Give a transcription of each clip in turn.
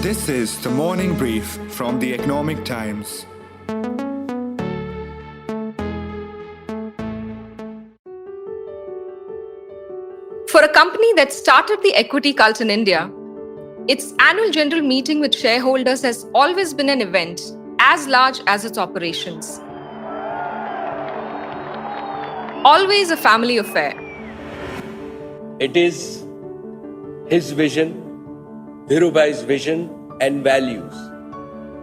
This is the morning brief from the Economic Times. For a company that started the equity cult in India, its annual general meeting with shareholders has always been an event as large as its operations. Always a family affair. It is his vision, Dhirubhai's vision and values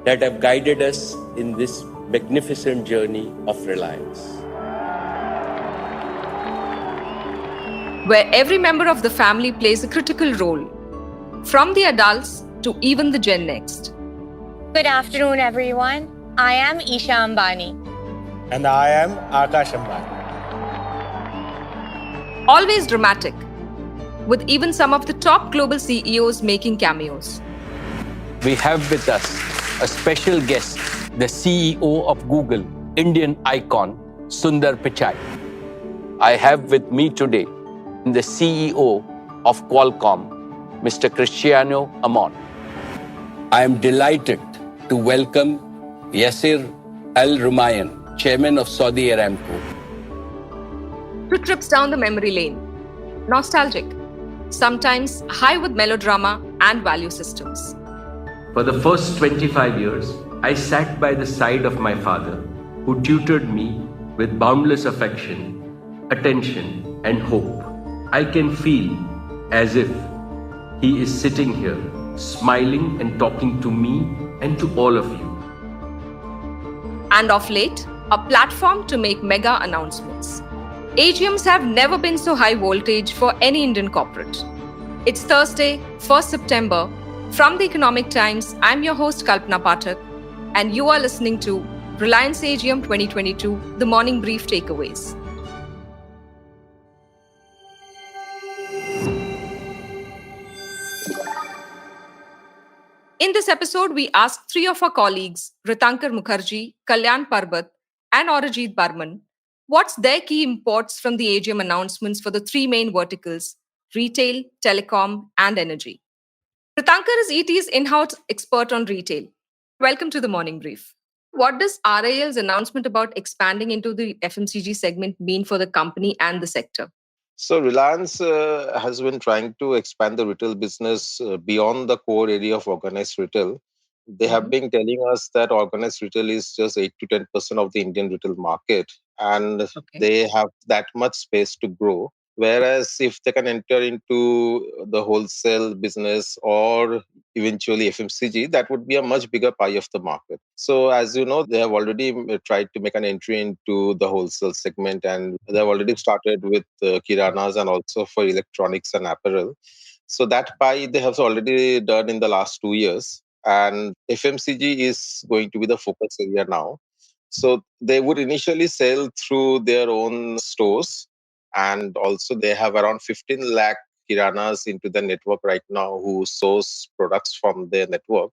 that have guided us in this magnificent journey of Reliance. Where every member of the family plays a critical role, from the adults to even the Gen Next. Good afternoon, everyone. I am Isha Ambani. And I am Akash Ambani. Always dramatic, with even some of the top global CEOs making cameos. We have with us a special guest, the CEO of Google, Indian icon, Sundar Pichai. I have with me today the CEO of Qualcomm, Mr. Cristiano Amon. I am delighted to welcome Yasser Al Rumayyan, Chairman of Saudi Aramco. 2 trips down the memory lane. Nostalgic, sometimes high with melodrama and value systems. For the first 25 years, I sat by the side of my father, who tutored me with boundless affection, attention, and hope. I can feel as if he is sitting here, smiling and talking to me and to all of you. And of late, a platform to make mega announcements. AGMs have never been so high voltage for any Indian corporate. It's Thursday, 1st September. From the Economic Times, I'm your host Kalpana Pathak, and you are listening to Reliance AGM 2022, the morning brief takeaways. In this episode, we asked 3 of our colleagues, Writankar Mukherjee, Kalyan, Parbat, and Arijit, Barman, what's their key imports from the AGM announcements for the 3 main verticals, retail, telecom, and energy. Writankar is ET's in-house expert on retail. Welcome to the morning brief. What does RIL's announcement about expanding into the FMCG segment mean for the company and the sector? So Reliance has been trying to expand the retail business beyond the core area of organized retail. They have been telling us that organized retail is just 8 to 10% of the Indian retail market, and they have that much space to grow. Whereas if they can enter into the wholesale business or eventually FMCG, that would be a much bigger pie of the market. So as you know, they have already tried to make an entry into the wholesale segment, and they have already started with kiranas and also for electronics and apparel. So that pie they have already done in the last 2 years, and FMCG is going to be the focus area now. So they would initially sell through their own stores, and also they have around 15 lakh kiranas into the network right now who source products from their network.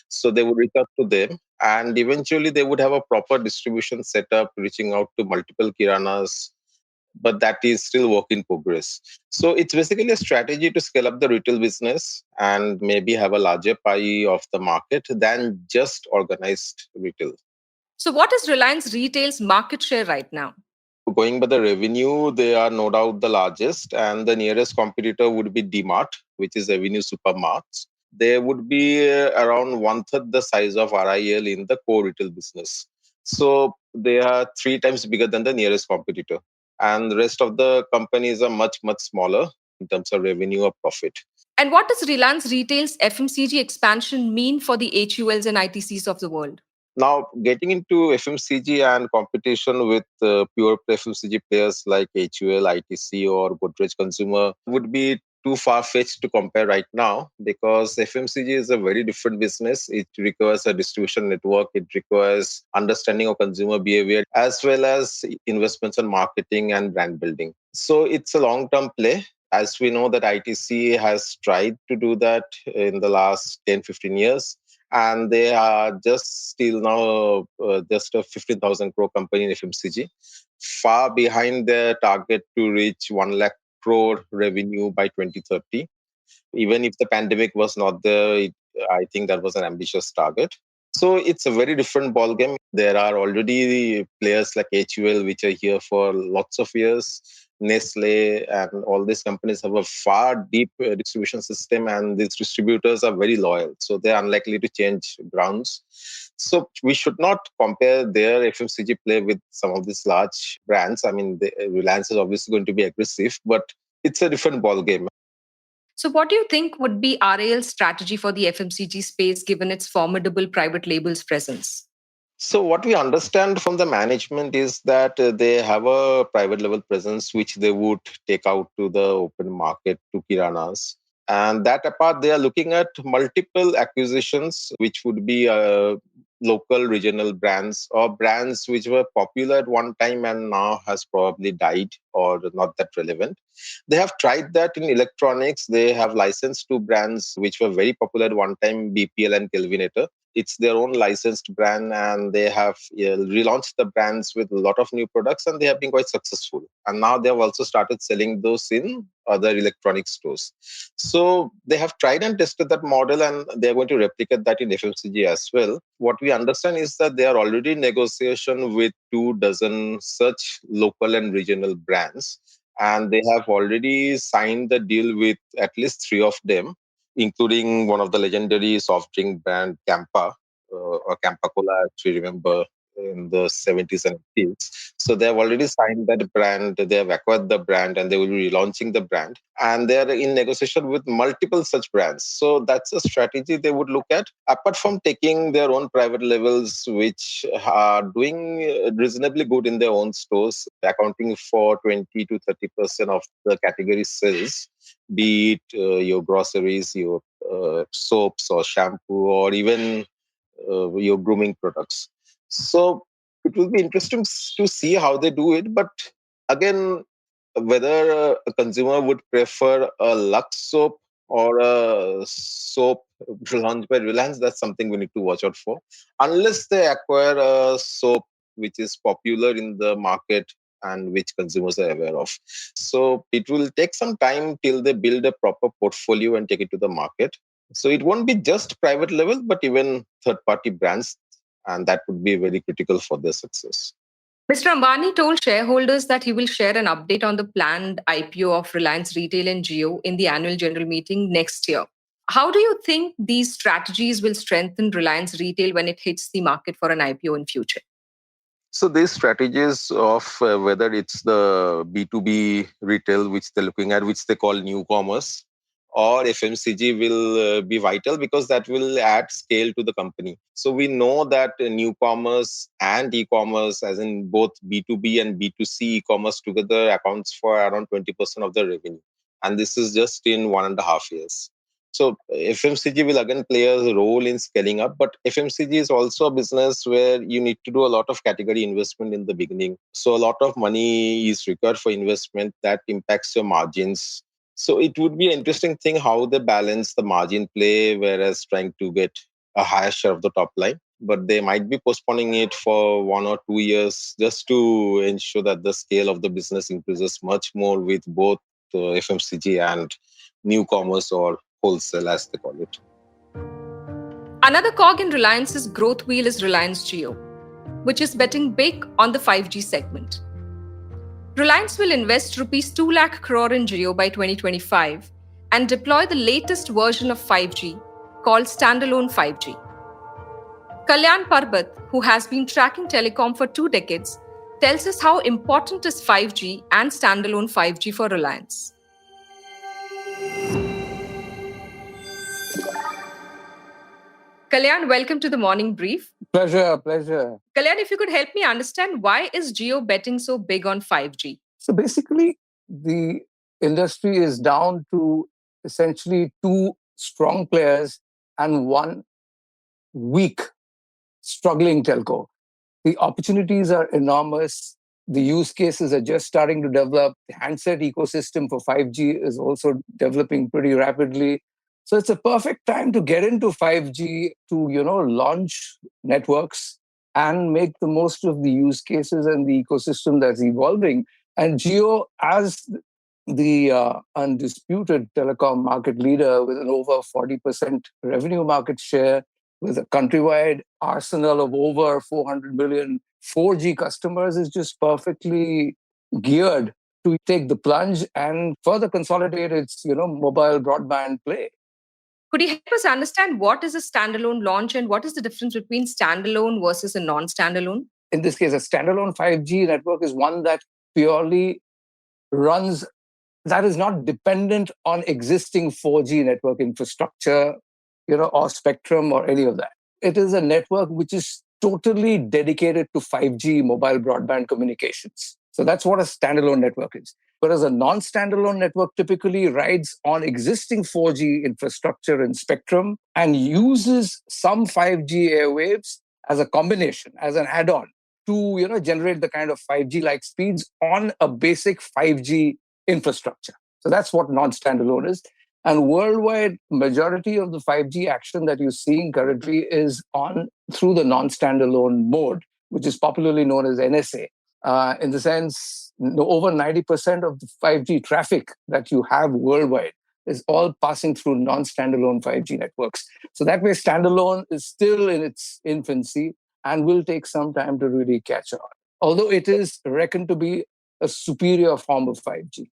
So they would reach out to them, and eventually they would have a proper distribution setup reaching out to multiple kiranas, but that is still work in progress. So it's basically a strategy to scale up the retail business and maybe have a larger pie of the market than just organized retail. So what is Reliance Retail's market share right now? Going by the revenue, they are no doubt the largest, and the nearest competitor would be DMart, which is Avenue Supermarts. They would be around 1/3 the size of RIL in the core retail business. So they are 3 times bigger than the nearest competitor. And the rest of the companies are much, much smaller in terms of revenue or profit. And what does Reliance Retail's FMCG expansion mean for the HULs and ITCs of the world? Now, getting into FMCG and competition with pure FMCG players like HUL, ITC, or Godrej Consumer would be too far-fetched to compare right now, because FMCG is a very different business. It requires a distribution network. It requires understanding of consumer behavior, as well as investments in marketing and brand building. So it's a long-term play. As we know that ITC has tried to do that in the last 10, 15 years. And they are just still now just a 15,000 crore company in FMCG, far behind their target to reach 1 lakh crore revenue by 2030. Even if the pandemic was not there, I think that was an ambitious target. So it's a very different ballgame. There are already players like HUL, which are here for lots of years. Nestle and all these companies have a far deep distribution system, and these distributors are very loyal. So they're unlikely to change grounds. So we should not compare their FMCG play with some of these large brands. I mean, Reliance is obviously going to be aggressive, but it's a different ballgame. So, what do you think would be RAL's strategy for the FMCG space given its formidable private labels presence? So what we understand from the management is that they have a private level presence which they would take out to the open market to Kiranas. And that apart, they are looking at multiple acquisitions, which would be local regional brands or brands which were popular at one time and now has probably died or not that relevant. They have tried that in electronics. They have licensed two brands which were very popular at one time, BPL and Kelvinator. It's their own licensed brand, and they have relaunched the brands with a lot of new products, and they have been quite successful. And now they have also started selling those in other electronic stores. So they have tried and tested that model, and they're going to replicate that in FMCG as well. What we understand is that they are already in negotiation with 24 such local and regional brands, and they have already signed the deal with at least three of them, including one of the legendary soft drink brand Campa, or Campa Cola, if you remember, in the 70s and 80s. So they have already signed that brand, they have acquired the brand, and they will be relaunching the brand. And they are in negotiation with multiple such brands. So that's a strategy they would look at. Apart from taking their own private labels, which are doing reasonably good in their own stores, accounting for 20 to 30% of the category sales, be it your groceries, your soaps or shampoo, or even your grooming products. So it will be interesting to see how they do it. But again, whether a consumer would prefer a Lux soap or a soap launched by Reliance, that's something we need to watch out for. Unless they acquire a soap which is popular in the market and which consumers are aware of. So it will take some time till they build a proper portfolio and take it to the market. So it won't be just private level, but even third-party brands, and that would be very critical for their success. Mr. Ambani told shareholders that he will share an update on the planned IPO of Reliance Retail and Jio in the annual general meeting next year. How do you think these strategies will strengthen Reliance Retail when it hits the market for an IPO in future? So these strategies of whether it's the B2B retail, which they're looking at, which they call new commerce, or FMCG will be vital because that will add scale to the company. So we know that new commerce and e-commerce, as in both B2B and B2C e-commerce together, accounts for around 20% of the revenue. And this is just in 1.5 years. So FMCG will again play a role in scaling up, but FMCG is also a business where you need to do a lot of category investment in the beginning. So a lot of money is required for investment that impacts your margins. So it would be an interesting thing how they balance the margin play, whereas trying to get a higher share of the top line. But they might be postponing it for 1 or 2 years just to ensure that the scale of the business increases much more with both FMCG and new commerce or wholesale, as they call it. Another cog in Reliance's growth wheel is Reliance Jio, which is betting big on the 5G segment. Reliance will invest rupees 2 lakh crore in Jio by 2025 and deploy the latest version of 5G called standalone 5G. Kalyan Parbat, who has been tracking telecom for 2 decades, tells us how important is 5G and standalone 5G for Reliance. Kalyan, welcome to the morning brief. Pleasure. Kalyan, if you could help me understand, why is Jio betting so big on 5G? So basically, the industry is down to essentially 2 strong players and 1 weak, struggling telco. The opportunities are enormous. The use cases are just starting to develop. The handset ecosystem for 5G is also developing pretty rapidly. So it's a perfect time to get into 5G to, launch networks and make the most of the use cases and the ecosystem that's evolving. And Jio, as the undisputed telecom market leader with an over 40% revenue market share, with a countrywide arsenal of over 400 million 4G customers, is just perfectly geared to take the plunge and further consolidate its, mobile broadband play. Could you help us understand what is a standalone launch and what is the difference between standalone versus a non-standalone? In this case, a standalone 5G network is one that purely runs, that is not dependent on existing 4G network infrastructure, or spectrum or any of that. It is a network which is totally dedicated to 5G mobile broadband communications. So that's what a standalone network is. Whereas a non-standalone network typically rides on existing 4G infrastructure and spectrum and uses some 5G airwaves as a combination, as an add-on to generate the kind of 5G-like speeds on a basic 5G infrastructure. So that's what non-standalone is. And worldwide, majority of the 5G action that you're seeing currently is on through the non-standalone mode, which is popularly known as NSA. In the sense, over 90% of the 5G traffic that you have worldwide is all passing through non-standalone 5G networks. So that way, standalone is still in its infancy and will take some time to really catch on, although it is reckoned to be a superior form of 5G.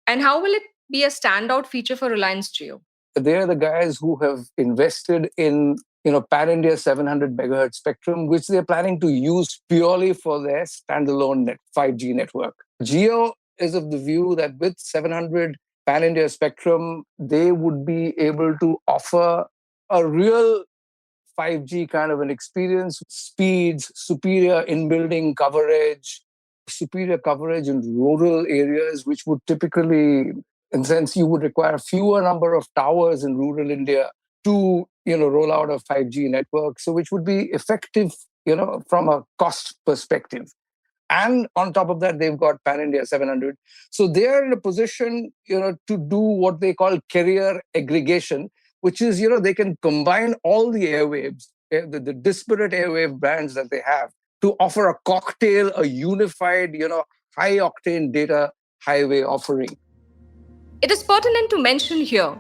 And how will it be a standout feature for Reliance Jio? They're the guys who have invested in pan-India 700 megahertz spectrum, which they're planning to use purely for their standalone 5G network. Jio is of the view that with 700 pan-India spectrum, they would be able to offer a real 5G kind of an experience, speeds, superior in-building coverage, superior coverage in rural areas, which would typically, in a sense, you would require fewer number of towers in rural India to, roll out a 5G network. So which would be effective, from a cost perspective. And on top of that, they've got Pan-India 700. So they're in a position, to do what they call carrier aggregation, which is, they can combine all the airwaves, the disparate airwave bands that they have, to offer a cocktail, a unified, high-octane data highway offering. It is pertinent to mention here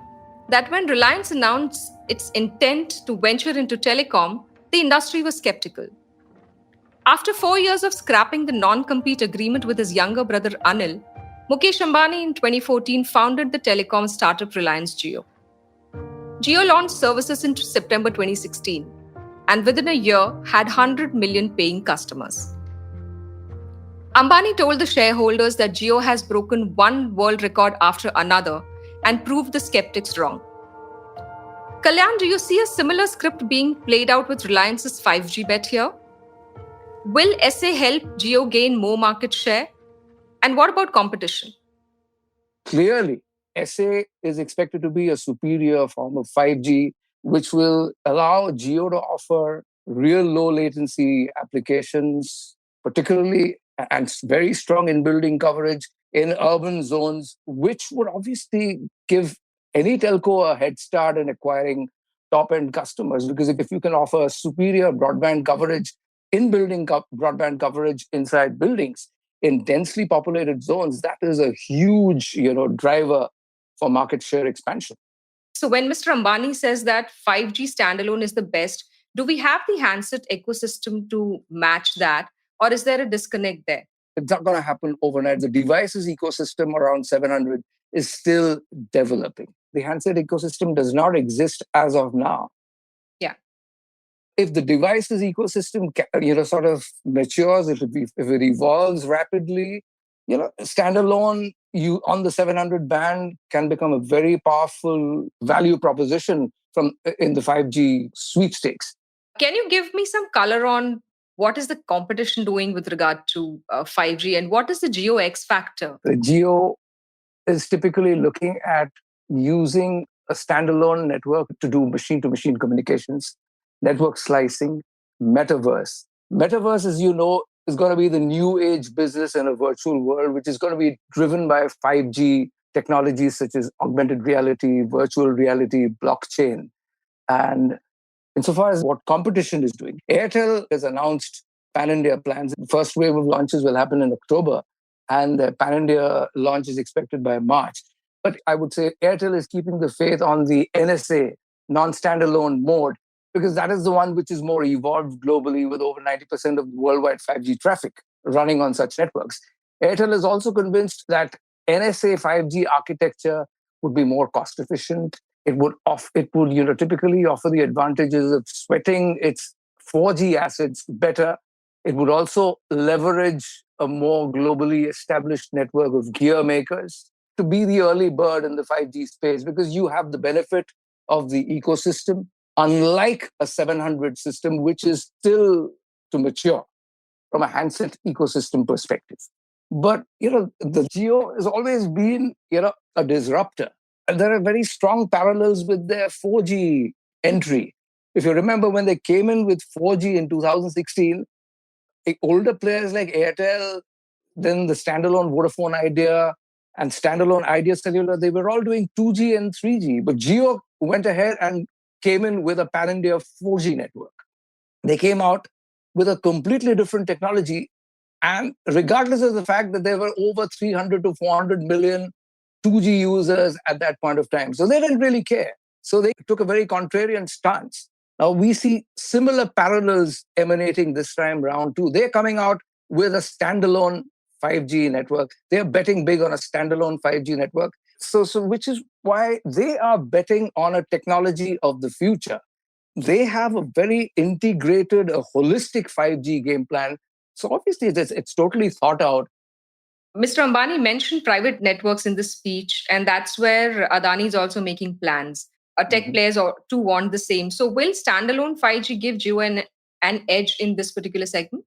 that when Reliance announced its intent to venture into telecom, the industry was skeptical. After 4 years of scrapping the non-compete agreement with his younger brother Anil, Mukesh Ambani in 2014 founded the telecom startup Reliance Jio. Jio launched services in September 2016 and within a year had 100 million paying customers. Ambani told the shareholders that Jio has broken one world record after another and proved the skeptics wrong. Kalyan, do you see a similar script being played out with Reliance's 5G bet here? Will SA help Jio gain more market share? And what about competition? Clearly, SA is expected to be a superior form of 5G, which will allow Jio to offer real low latency applications, particularly and very strong in-building coverage in urban zones, which would obviously give any telco a head start in acquiring top-end customers. Because if you can offer superior broadband coverage, in-building broadband coverage inside buildings in densely populated zones, that is a huge, driver for market share expansion. So when Mr. Ambani says that 5G standalone is the best, do we have the handset ecosystem to match that? Or is there a disconnect there? It's not going to happen overnight. The devices ecosystem around 700 is still developing. The handset ecosystem does not exist as of now. Yeah. If the devices ecosystem, sort of matures, if it evolves rapidly, standalone, you on the 700 band can become a very powerful value proposition in the 5G sweepstakes. Can you give me some color on what is the competition doing with regard to 5G and what is the Jio X factor? The Jio is typically looking at using a standalone network to do machine-to-machine communications, network slicing, metaverse. Metaverse, as you know, is going to be the new age business in a virtual world, which is going to be driven by 5G technologies such as augmented reality, virtual reality, blockchain. And insofar as what competition is doing, Airtel has announced pan-India plans. The first wave of launches will happen in October. and the pan-India launch is expected by March. But I would say Airtel is keeping the faith on the NSA, non-standalone mode, because that is the one which is more evolved globally with over 90% of worldwide 5G traffic running on such networks. Airtel is also convinced that NSA 5G architecture would be more cost efficient. It would typically offer the advantages of sweating its 4G assets better. It would also leverage a more globally established network of gear makers to be the early bird in the 5G space, because you have the benefit of the ecosystem, unlike a 700 system, which is still to mature from a handset ecosystem perspective. But, the Jio has always been, a disruptor. And there are very strong parallels with their 4G entry. If you remember when they came in with 4G in 2016, older players like Airtel, then the standalone Vodafone Idea and standalone Idea Cellular, they were all doing 2G and 3G. But Jio went ahead and came in with a pan-India 4G network. They came out with a completely different technology. And regardless of the fact that there were over 300 to 400 million 2G users at that point of time. So they didn't really care. So they took a very contrarian stance. Now we see similar parallels emanating this time round too. They're coming out with a standalone 5G network. They're betting big on a standalone 5G network. So which is why they are betting on a technology of the future. They have a very integrated, a holistic 5G game plan. So obviously it's totally thought out. Mr. Ambani mentioned private networks in this speech, and that's where Adani is also making plans. Tech players too want the same. So will standalone 5G give Jio an edge in this particular segment?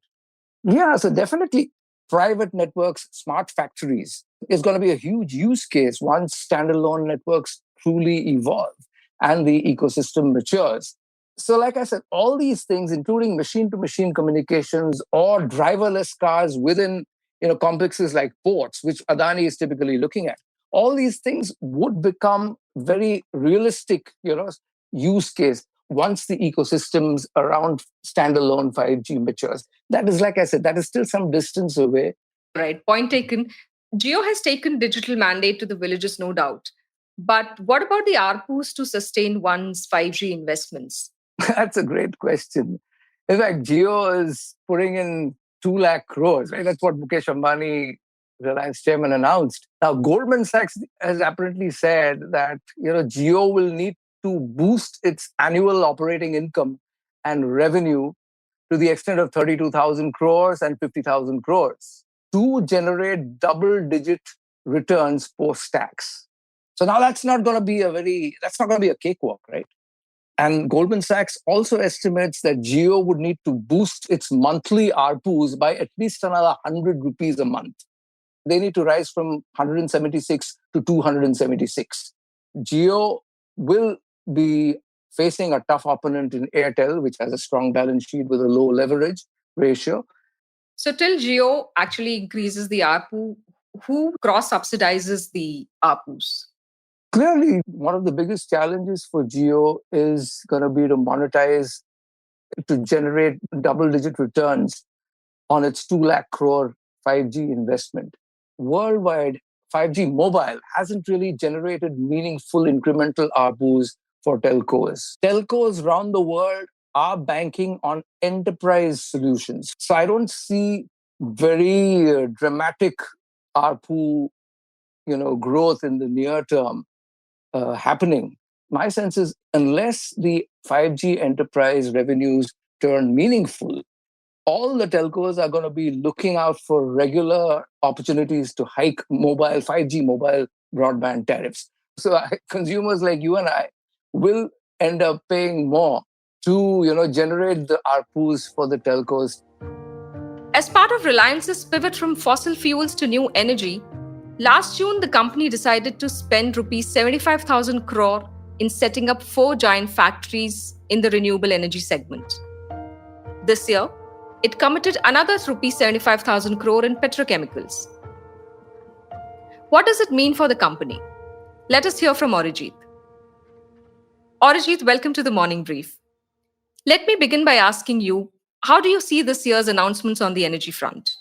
Yeah, so definitely private networks, smart factories is going to be a huge use case once standalone networks truly evolve and the ecosystem matures. So like I said, all these things, including machine-to-machine communications or driverless cars within complexes like ports, which Adani is typically looking at, all these things would become very realistic use case once the ecosystems around standalone 5G matures. That is, like I said, that is still some distance away. Right, point taken. Jio has taken digital mandate to the villages, no doubt. But what about the ARPUs to sustain one's 5G investments? That's a great question. In fact, Jio is putting in 2 lakh crores, right? That's what Mukesh Ambani, Reliance chairman, announced. Now, Goldman Sachs has apparently said that Jio will need to boost its annual operating income and revenue to the extent of 32,000 crores and 50,000 crores to generate double-digit returns post-tax. So now that's not going to be a cakewalk, right? And Goldman Sachs also estimates that Jio would need to boost its monthly ARPUs by at least another 100 rupees a month. They need to rise from 176 to 276. Jio will be facing a tough opponent in Airtel, which has a strong balance sheet with a low leverage ratio. So till Jio actually increases the ARPU, who cross-subsidizes the ARPUs? Clearly, one of the biggest challenges for Jio is going to be to monetize, to generate double-digit returns on its 2 lakh crore 5G investment. Worldwide, 5G mobile hasn't really generated meaningful incremental ARPUs for telcos. Telcos around the world are banking on enterprise solutions. So I don't see very dramatic ARPU, growth in the near term happening. My sense is unless the 5G enterprise revenues turn meaningful, all the telcos are going to be looking out for regular opportunities to hike 5G mobile broadband tariffs. So consumers like you and I will end up paying more to generate the ARPUs for the telcos. As part of Reliance's pivot from fossil fuels to new energy, last June the company decided to spend rupees 75,000 crore in setting up 4 giant factories in the renewable energy segment. This year, it committed another rupees 75,000 crore in petrochemicals. What does it mean for the company? Let us hear from Arijit. Arijit, welcome to the Morning Brief. Let me begin by asking you, how do you see this year's announcements on the energy front?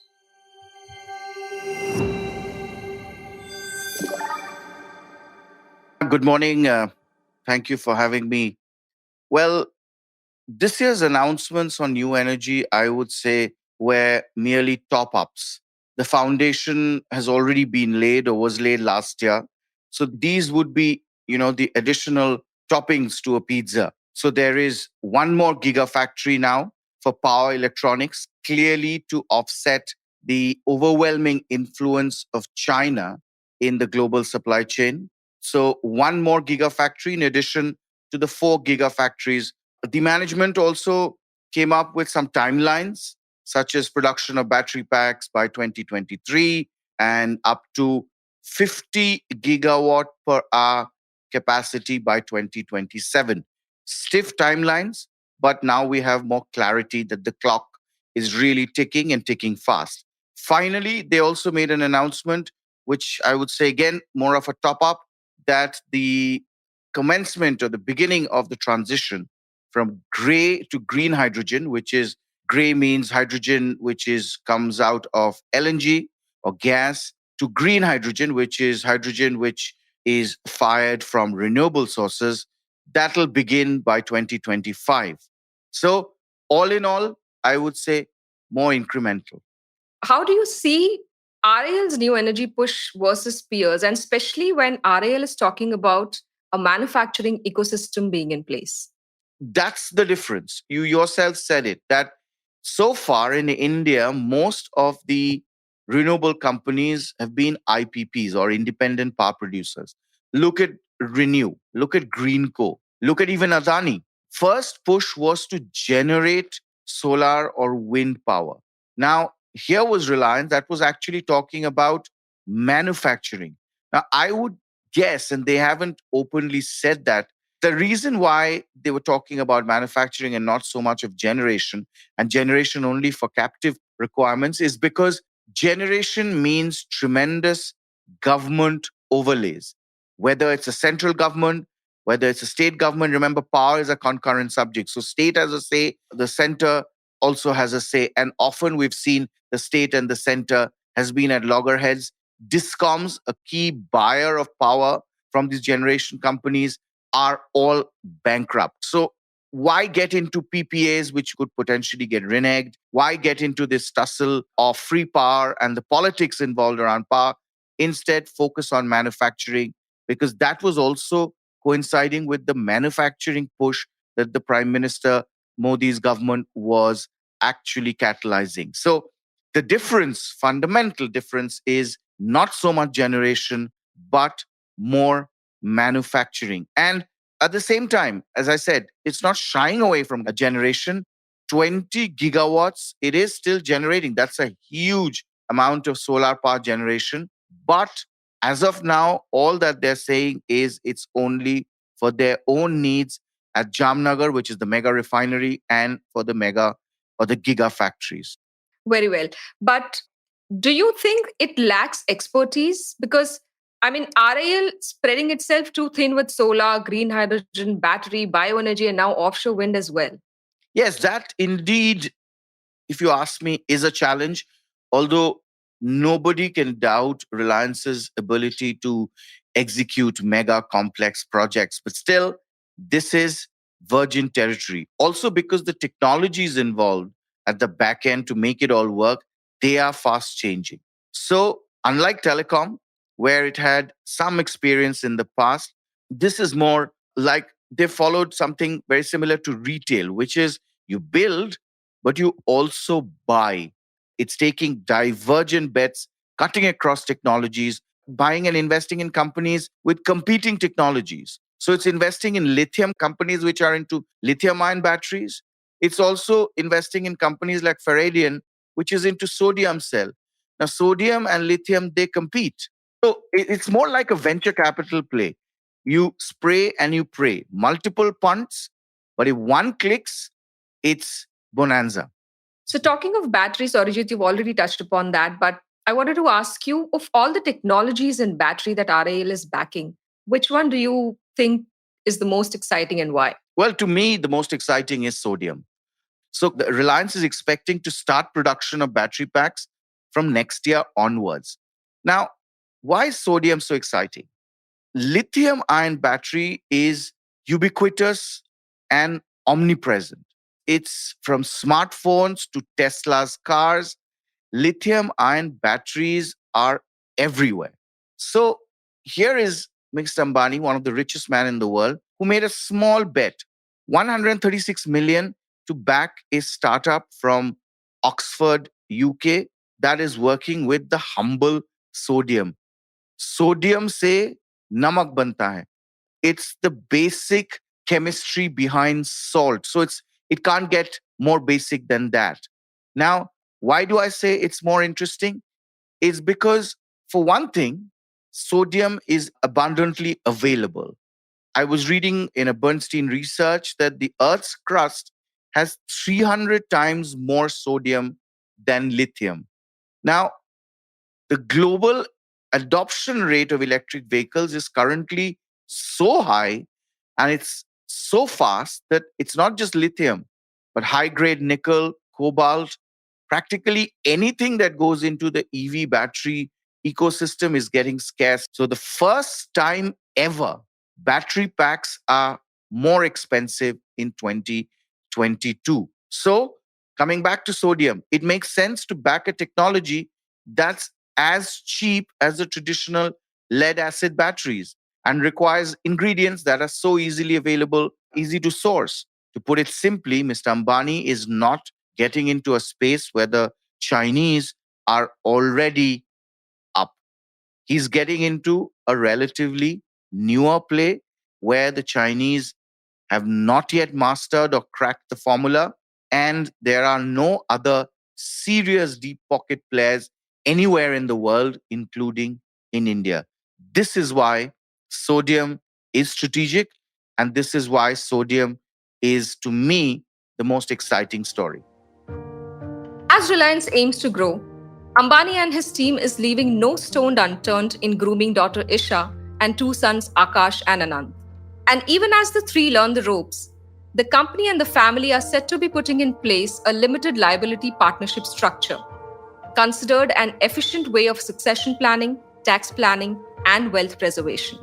good morning. Thank you for having me. Well, this year's announcements on new energy, I would say, were merely top ups. The foundation has already been laid or was laid last year. So these would be, the additional toppings to a pizza. So there is one more gigafactory now for power electronics, clearly to offset the overwhelming influence of China in the global supply chain. So one more gigafactory in addition to the 4 gigafactories. The management also came up with some timelines, such as production of battery packs by 2023 and up to 50 gigawatt per hour capacity by 2027. Stiff timelines, but now we have more clarity that the clock is really ticking and ticking fast. Finally, they also made an announcement, which I would say again, more of a top up, that the commencement or the beginning of the transition from gray to green hydrogen, which is gray means hydrogen which is comes out of LNG or gas, to green hydrogen, which is hydrogen which is fired from renewable sources. That'll begin by 2025. So all in all, I would say more incremental. How do you see RAL's new energy push versus peers, and especially when RAL is talking about a manufacturing ecosystem being in place? That's the difference. You yourself said it, that so far in India, most of the renewable companies have been IPPs or independent power producers. Look at Renew, look at Greenco, look at even Adani. First push was to generate solar or wind power. Now, here was Reliance that was actually talking about manufacturing. Now, I would guess, and they haven't openly said that, the reason why they were talking about manufacturing and not so much of generation, and generation only for captive requirements, is because generation means tremendous government overlays. Whether it's a central government, whether it's a state government, remember, power is a concurrent subject. So state has a say, the center also has a say. And often we've seen the state and the center has been at loggerheads. Discoms, a key buyer of power from these generation companies, are all bankrupt. So why get into PPAs, which could potentially get reneged? Why get into this tussle of free power and the politics involved around power? Instead, focus on manufacturing, because that was also coinciding with the manufacturing push that the Prime Minister Modi's government was actually catalyzing. So the difference, fundamental difference, is not so much generation, but more manufacturing. And at the same time, as I said, it's not shying away from a generation. 20 gigawatts, it is still generating. That's a huge amount of solar power generation. But as of now, all that they're saying is it's only for their own needs at Jamnagar, which is the mega refinery, and for the mega or the gigafactories. Very well. But do you think it lacks expertise? Because RAL spreading itself too thin with solar, green hydrogen, battery, bioenergy, and now offshore wind as well. Yes, that indeed, if you ask me, is a challenge. Although nobody can doubt Reliance's ability to execute mega complex projects. But still, this is virgin territory. Also, because the technologies involved at the back end to make it all work, they are fast changing. So, unlike telecom, where it had some experience in the past, this is more like they followed something very similar to retail, which is you build, but you also buy. It's taking divergent bets, cutting across technologies, buying and investing in companies with competing technologies. So it's investing in lithium companies which are into lithium ion batteries. It's also investing in companies like Faradian, which is into sodium cell. Now, sodium and lithium, they compete. So it's more like a venture capital play. You spray and you pray, multiple punts, but if one clicks, it's bonanza. So, talking of batteries, Arijit, you've already touched upon that, but I wanted to ask you, of all the technologies in battery that RAL is backing, which one do you think is the most exciting and why? Well, to me, the most exciting is sodium. So, the Reliance is expecting to start production of battery packs from next year onwards. Now, why is sodium so exciting? lithium ion battery is ubiquitous and omnipresent. It's from smartphones to Tesla's cars. Lithium ion batteries are everywhere. So here is Mr. Ambani, one of the richest men in the world, who made a small bet, 136 million, to back a startup from Oxford, UK, that is working with the humble sodium. Sodium se namak banta hai. It's the basic chemistry behind salt. So it can't get more basic than that. Now, why do I say it's more interesting? It's because, for one thing, sodium is abundantly available. I was reading in a Bernstein research that the Earth's crust has 300 times more sodium than lithium. Now, the global adoption rate of electric vehicles is currently so high and it's so fast that it's not just lithium, but high grade nickel, cobalt, practically anything that goes into the EV battery ecosystem is getting scarce. So, the first time ever, battery packs are more expensive in 2022. So, coming back to sodium, it makes sense to back a technology that's as cheap as the traditional lead acid batteries and requires ingredients that are so easily available, easy to source. To put it simply, Mr. Ambani is not getting into a space where the Chinese are already up. He's getting into a relatively newer play where the Chinese have not yet mastered or cracked the formula, and there are no other serious deep pocket players anywhere in the world, including in India. This is why sodium is strategic, and this is why sodium is, to me, the most exciting story. As Reliance aims to grow, Ambani and his team is leaving no stone unturned in grooming daughter Isha and two sons Akash and Anand. And even as the three learn the ropes, the company and the family are set to be putting in place a limited liability partnership structure, considered an efficient way of succession planning, tax planning, and wealth preservation.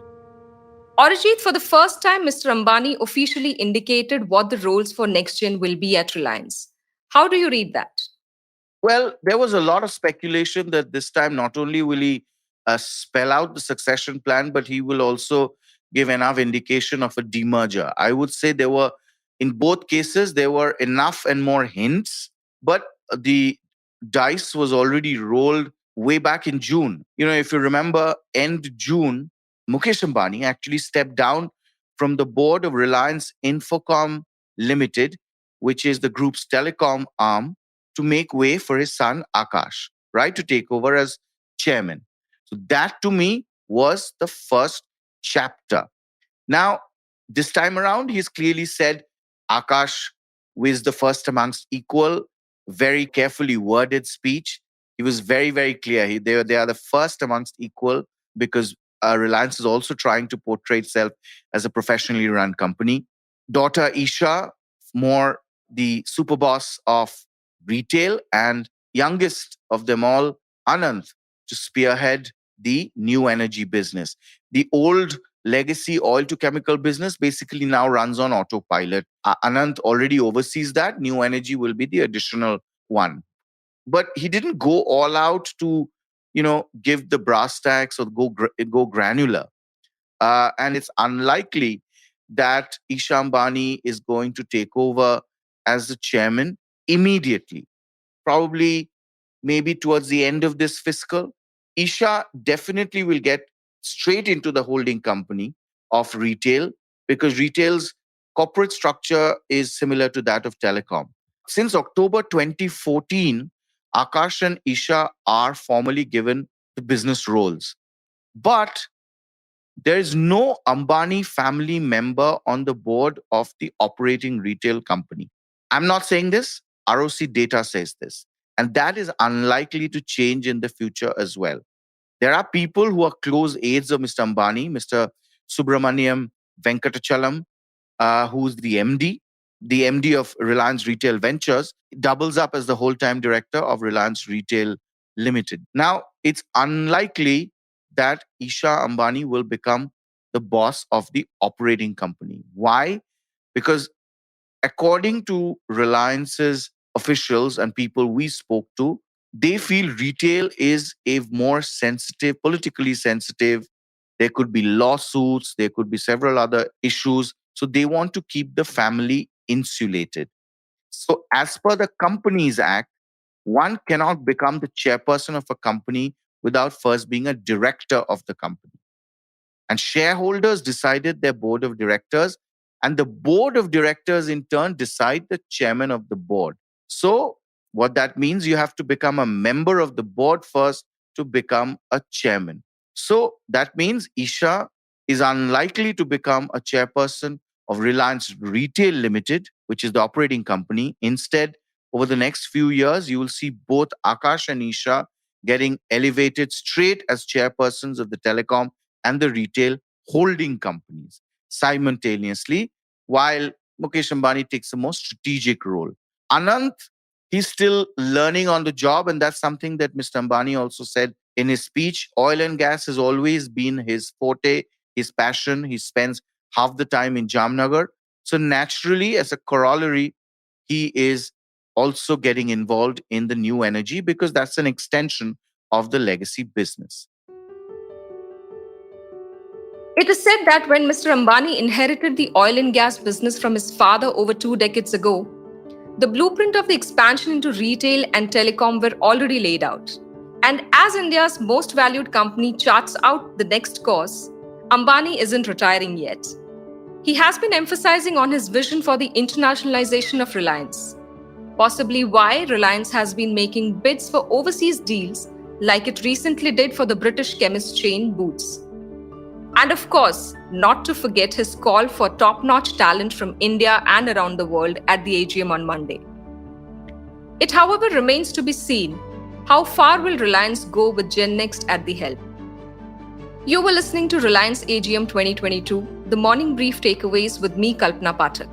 Arijit, for the first time, Mr. Ambani officially indicated what the roles for NextGen will be at Reliance. How do you read that? Well, there was a lot of speculation that this time not only will he spell out the succession plan, but he will also give enough indication of a demerger. I would say in both cases, there were enough and more hints, but the dice was already rolled way back in June. If you remember, end June, Mukesh Ambani actually stepped down from the board of Reliance Infocom Limited, which is the group's telecom arm, to make way for his son Akash, right, to take over as chairman. So that to me was the first chapter. Now, this time around, he's clearly said Akash was the first amongst equal, very carefully worded speech. He was very, very clear. They are the first amongst equal because Reliance is also trying to portray itself as a professionally run company. Daughter Isha, more the super boss of retail, and youngest of them all, Anand, to spearhead the new energy business. The old legacy oil to chemical business basically now runs on autopilot. Anand already oversees that. New energy will be the additional one. But he didn't go all out to, give the brass tacks or go granular. And it's unlikely that Isha Ambani is going to take over as the chairman immediately. Probably maybe towards the end of this fiscal. Isha definitely will get straight into the holding company of retail because retail's corporate structure is similar to that of telecom. Since October 2014, Akash and Isha are formally given the business roles. But there is no Ambani family member on the board of the operating retail company. I'm not saying this. ROC data says this. And that is unlikely to change in the future as well. There are people who are close aides of Mr. Ambani, Mr. Subramaniam Venkatachalam, who's the MD of Reliance Retail Ventures, doubles up as the whole-time director of Reliance Retail Limited. Now, it's unlikely that Isha Ambani will become the boss of the operating company. Why? Because according to Reliance's officials and people we spoke to, they feel retail is a more sensitive, politically sensitive. There could be lawsuits, there could be several other issues. So they want to keep the family insulated. So, as per the Companies Act, one cannot become the chairperson of a company without first being a director of the company. And shareholders decided their board of directors, and the board of directors in turn decide the chairman of the board. So, what that means, you have to become a member of the board first to become a chairman. So, that means Isha is unlikely to become a chairperson of Reliance Retail Limited, which is the operating company. Instead, over the next few years, you will see both Akash and Isha getting elevated straight as chairpersons of the telecom and the retail holding companies simultaneously, while Mukesh Ambani takes a more strategic role. Anant, he's still learning on the job, and that's something that Mr. Ambani also said in his speech. Oil and gas has always been his forte, his passion. He spends half the time in Jamnagar. So naturally, as a corollary, he is also getting involved in the new energy because that's an extension of the legacy business. It is said that when Mr. Ambani inherited the oil and gas business from his father over 2 decades ago, the blueprint of the expansion into retail and telecom were already laid out. And as India's most valued company charts out the next course, Ambani isn't retiring yet. He has been emphasizing on his vision for the internationalization of Reliance, possibly why Reliance has been making bids for overseas deals like it recently did for the British chemist chain Boots. And of course, not to forget his call for top-notch talent from India and around the world at the AGM on Monday. It, however, remains to be seen how far will Reliance go with Gen Next at the helm. You were listening to Reliance AGM 2022, the morning brief takeaways with me, Kalpana Pathak.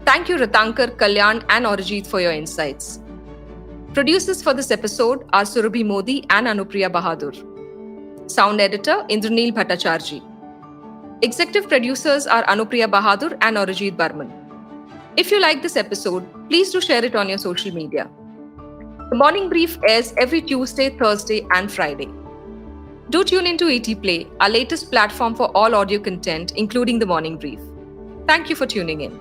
Thank you, Writankar, Kalyan, and Arijit for your insights. Producers for this episode are Surabhi Modi and Anupriya Bahadur. Sound editor, Indraneel Bhattacharjee. Executive producers are Anupriya Bahadur and Arijit Barman. If you like this episode, please do share it on your social media. The Morning Brief airs every Tuesday, Thursday, and Friday. Do tune into ET Play, our latest platform for all audio content, including The Morning Brief. Thank you for tuning in.